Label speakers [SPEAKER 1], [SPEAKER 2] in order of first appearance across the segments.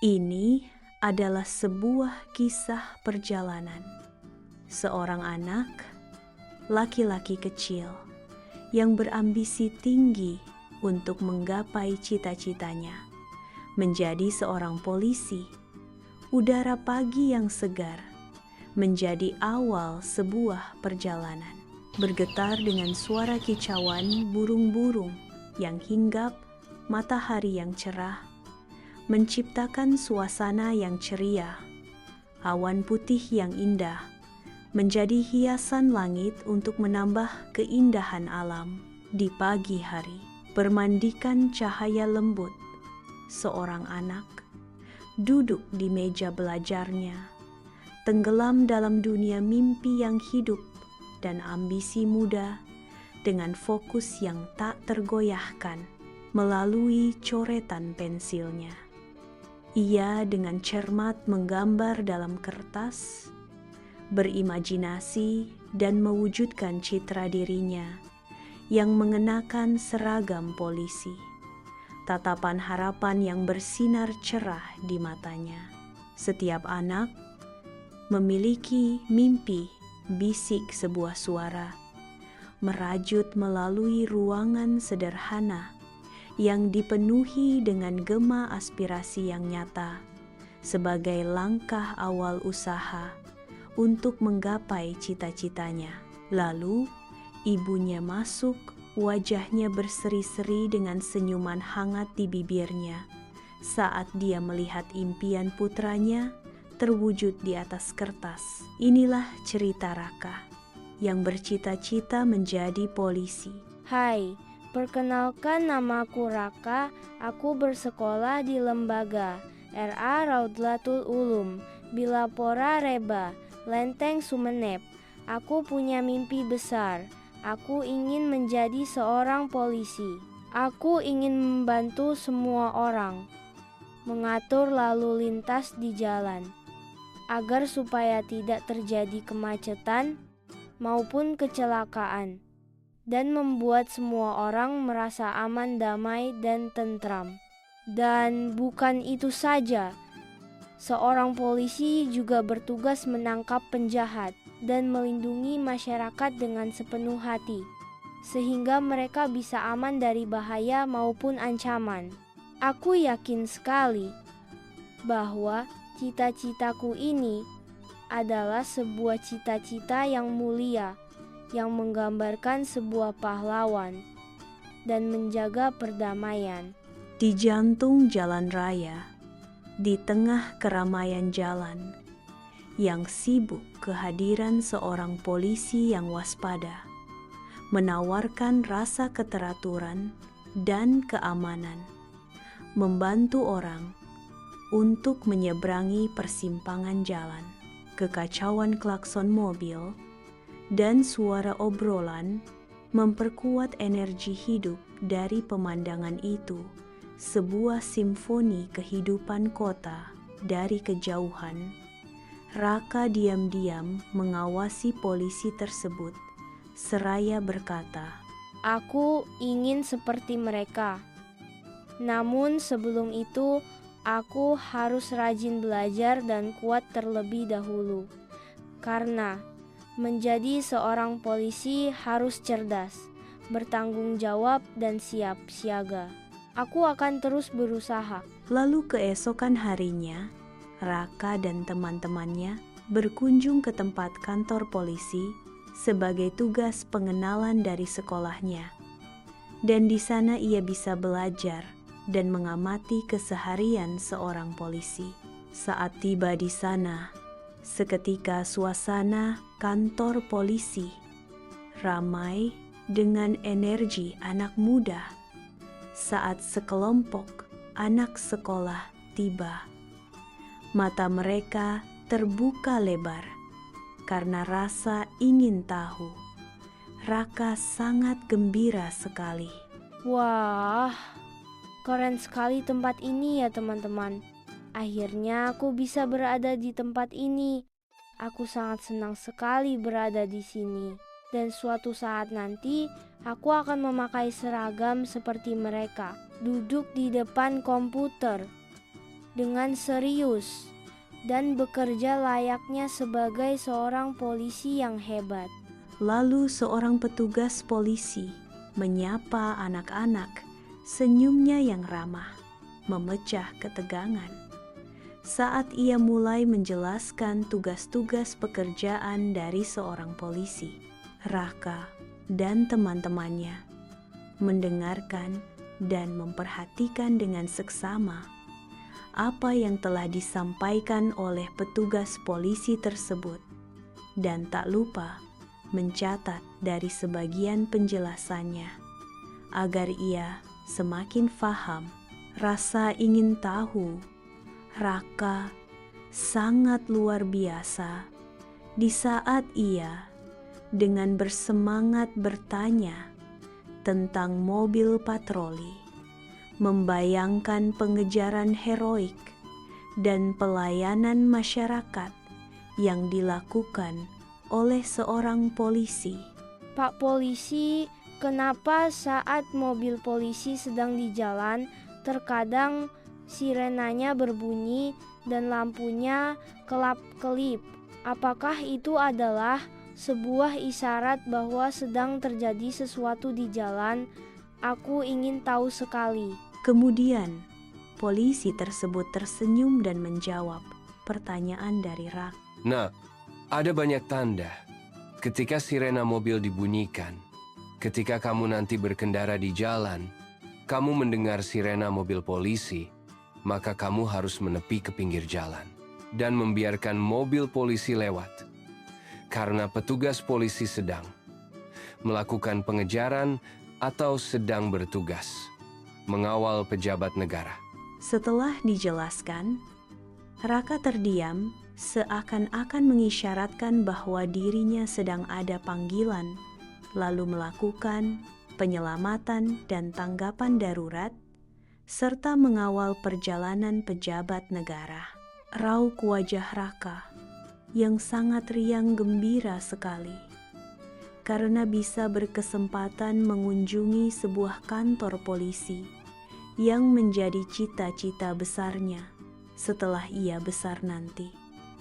[SPEAKER 1] Ini adalah sebuah kisah perjalanan. Seorang anak, laki-laki kecil, yang berambisi tinggi untuk menggapai cita-citanya, menjadi seorang polisi. Udara pagi yang segar menjadi awal sebuah perjalanan. Bergetar dengan suara kicauan burung-burung yang hinggap, matahari yang cerah, menciptakan suasana yang ceria. Awan putih yang indah menjadi hiasan langit untuk menambah keindahan alam di pagi hari. Bermandikan cahaya lembut, seorang anak duduk di meja belajarnya, tenggelam dalam dunia mimpi yang hidup dan ambisi muda dengan fokus yang tak tergoyahkan melalui coretan pensilnya. Ia dengan cermat menggambar dalam kertas, berimajinasi dan mewujudkan citra dirinya yang mengenakan seragam polisi. Tatapan harapan yang bersinar cerah di matanya. Setiap anak memiliki mimpi, bisik sebuah suara, merajut melalui ruangan sederhana yang dipenuhi dengan gema aspirasi yang nyata sebagai langkah awal usaha untuk menggapai cita-citanya. Lalu, ibunya masuk, wajahnya berseri-seri dengan senyuman hangat di bibirnya saat dia melihat impian putranya terwujud di atas kertas. Inilah cerita Raka yang bercita-cita menjadi polisi.
[SPEAKER 2] Hai, perkenalkan namaku Raka. Aku bersekolah di lembaga RA Raudlatul Ulum, Bilapora Reba, Lenteng Sumeneb. Aku punya mimpi besar. Aku ingin menjadi seorang polisi. Aku ingin membantu semua orang, mengatur lalu lintas di jalan, agar supaya tidak terjadi kemacetan maupun kecelakaan, dan membuat semua orang merasa aman, damai, dan tentram. Dan bukan itu saja, seorang polisi juga bertugas menangkap penjahat dan melindungi masyarakat dengan sepenuh hati, sehingga mereka bisa aman dari bahaya maupun ancaman. Aku yakin sekali bahwa cita-citaku ini adalah sebuah cita-cita yang mulia, yang menggambarkan sebuah pahlawan dan menjaga perdamaian.
[SPEAKER 1] Di jantung jalan raya, di tengah keramaian jalan, yang sibuk kehadiran seorang polisi yang waspada, menawarkan rasa keteraturan dan keamanan, membantu orang untuk menyeberangi persimpangan jalan. Kekacauan klakson mobil dan suara obrolan memperkuat energi hidup dari pemandangan itu, sebuah simfoni kehidupan kota dari kejauhan. Raka diam-diam mengawasi polisi tersebut, seraya berkata,
[SPEAKER 2] "Aku ingin seperti mereka. Namun sebelum itu, aku harus rajin belajar dan kuat terlebih dahulu. Karena menjadi seorang polisi harus cerdas, bertanggung jawab, dan siap siaga. Aku akan terus berusaha."
[SPEAKER 1] Lalu keesokan harinya, Raka dan teman-temannya berkunjung ke tempat kantor polisi sebagai tugas pengenalan dari sekolahnya. Dan di sana ia bisa belajar dan mengamati keseharian seorang polisi. Saat tiba di sana, seketika suasana kantor polisi ramai dengan energi anak muda saat sekelompok anak sekolah tiba. Mata mereka terbuka lebar karena rasa ingin tahu. Raka sangat gembira sekali.
[SPEAKER 2] Wah, keren sekali tempat ini ya teman-teman. Akhirnya aku bisa berada di tempat ini. Aku sangat senang sekali berada di sini. Dan suatu saat nanti, aku akan memakai seragam seperti mereka, duduk di depan komputer, dengan serius dan bekerja layaknya sebagai seorang polisi yang hebat.
[SPEAKER 1] Lalu seorang petugas polisi menyapa anak-anak, senyumnya yang ramah memecah ketegangan. Saat ia mulai menjelaskan tugas-tugas pekerjaan dari seorang polisi, Raka dan teman-temannya mendengarkan dan memperhatikan dengan seksama apa yang telah disampaikan oleh petugas polisi tersebut, dan tak lupa mencatat dari sebagian penjelasannya agar ia semakin faham. Rasa ingin tahu Raka sangat luar biasa di saat ia dengan bersemangat bertanya tentang mobil patroli, membayangkan pengejaran heroik dan pelayanan masyarakat yang dilakukan oleh seorang polisi.
[SPEAKER 2] Pak polisi, kenapa saat mobil polisi sedang di jalan, terkadang sirenanya berbunyi dan lampunya kelap-kelip? Apakah itu adalah sebuah isyarat bahwa sedang terjadi sesuatu di jalan? Aku ingin tahu sekali.
[SPEAKER 1] Kemudian, polisi tersebut tersenyum dan menjawab pertanyaan dari Rak.
[SPEAKER 3] Nah, ada banyak tanda ketika sirena mobil dibunyikan. Ketika kamu nanti berkendara di jalan, kamu mendengar sirena mobil polisi, maka kamu harus menepi ke pinggir jalan dan membiarkan mobil polisi lewat. Karena petugas polisi sedang melakukan pengejaran atau sedang bertugas mengawal pejabat negara.
[SPEAKER 1] Setelah dijelaskan, Raka terdiam seakan-akan mengisyaratkan bahwa dirinya sedang ada panggilan, lalu melakukan penyelamatan dan tanggapan darurat, serta mengawal perjalanan pejabat negara. Raut wajah Raka yang sangat riang gembira sekali, karena bisa berkesempatan mengunjungi sebuah kantor polisi yang menjadi cita-cita besarnya setelah ia besar nanti.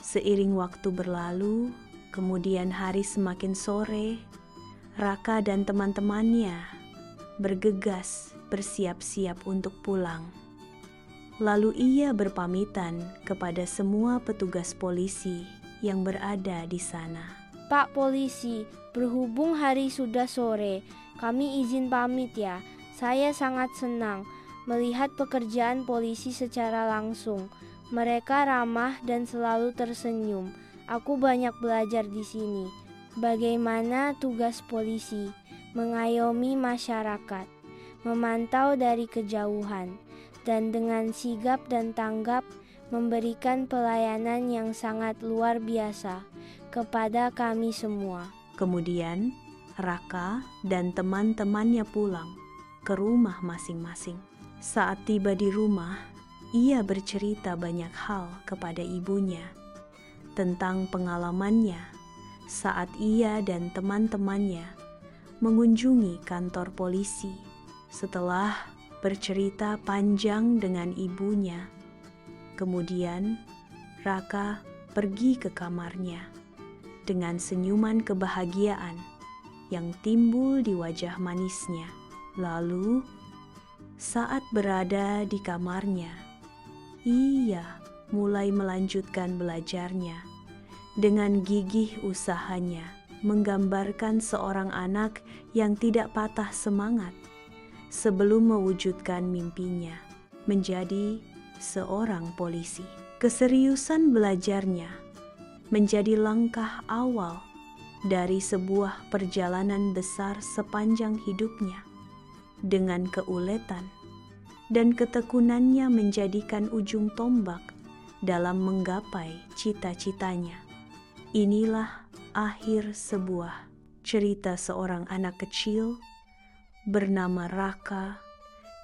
[SPEAKER 1] Seiring waktu berlalu, kemudian hari semakin sore, Raka dan teman-temannya bergegas bersiap-siap untuk pulang. Lalu ia berpamitan kepada semua petugas polisi yang berada di sana.
[SPEAKER 2] Pak polisi, berhubung hari sudah sore, kami izin pamit ya. Saya sangat senang melihat pekerjaan polisi secara langsung. Mereka ramah dan selalu tersenyum. Aku banyak belajar di sini. Bagaimana tugas polisi mengayomi masyarakat, memantau dari kejauhan, dan dengan sigap dan tanggap memberikan pelayanan yang sangat luar biasa kepada kami semua.
[SPEAKER 1] Kemudian, Raka dan teman-temannya pulang ke rumah masing-masing. Saat tiba di rumah, ia bercerita banyak hal kepada ibunya tentang pengalamannya saat ia dan teman-temannya mengunjungi kantor polisi. Setelah bercerita panjang dengan ibunya, kemudian Raka pergi ke kamarnya dengan senyuman kebahagiaan yang timbul di wajah manisnya. Lalu, saat berada di kamarnya, ia mulai melanjutkan belajarnya dengan gigih usahanya menggambarkan seorang anak yang tidak patah semangat sebelum mewujudkan mimpinya menjadi seorang polisi. Keseriusan belajarnya menjadi langkah awal dari sebuah perjalanan besar sepanjang hidupnya. Dengan keuletan dan ketekunannya menjadikan ujung tombak dalam menggapai cita-citanya. Inilah akhir sebuah cerita seorang anak kecil bernama Raka,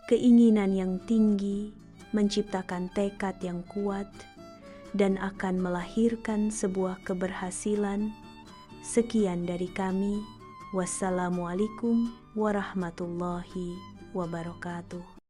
[SPEAKER 1] keinginan yang tinggi, menciptakan tekad yang kuat, dan akan melahirkan sebuah keberhasilan. Sekian dari kami. Wassalamualaikum warahmatullahi wabarakatuh.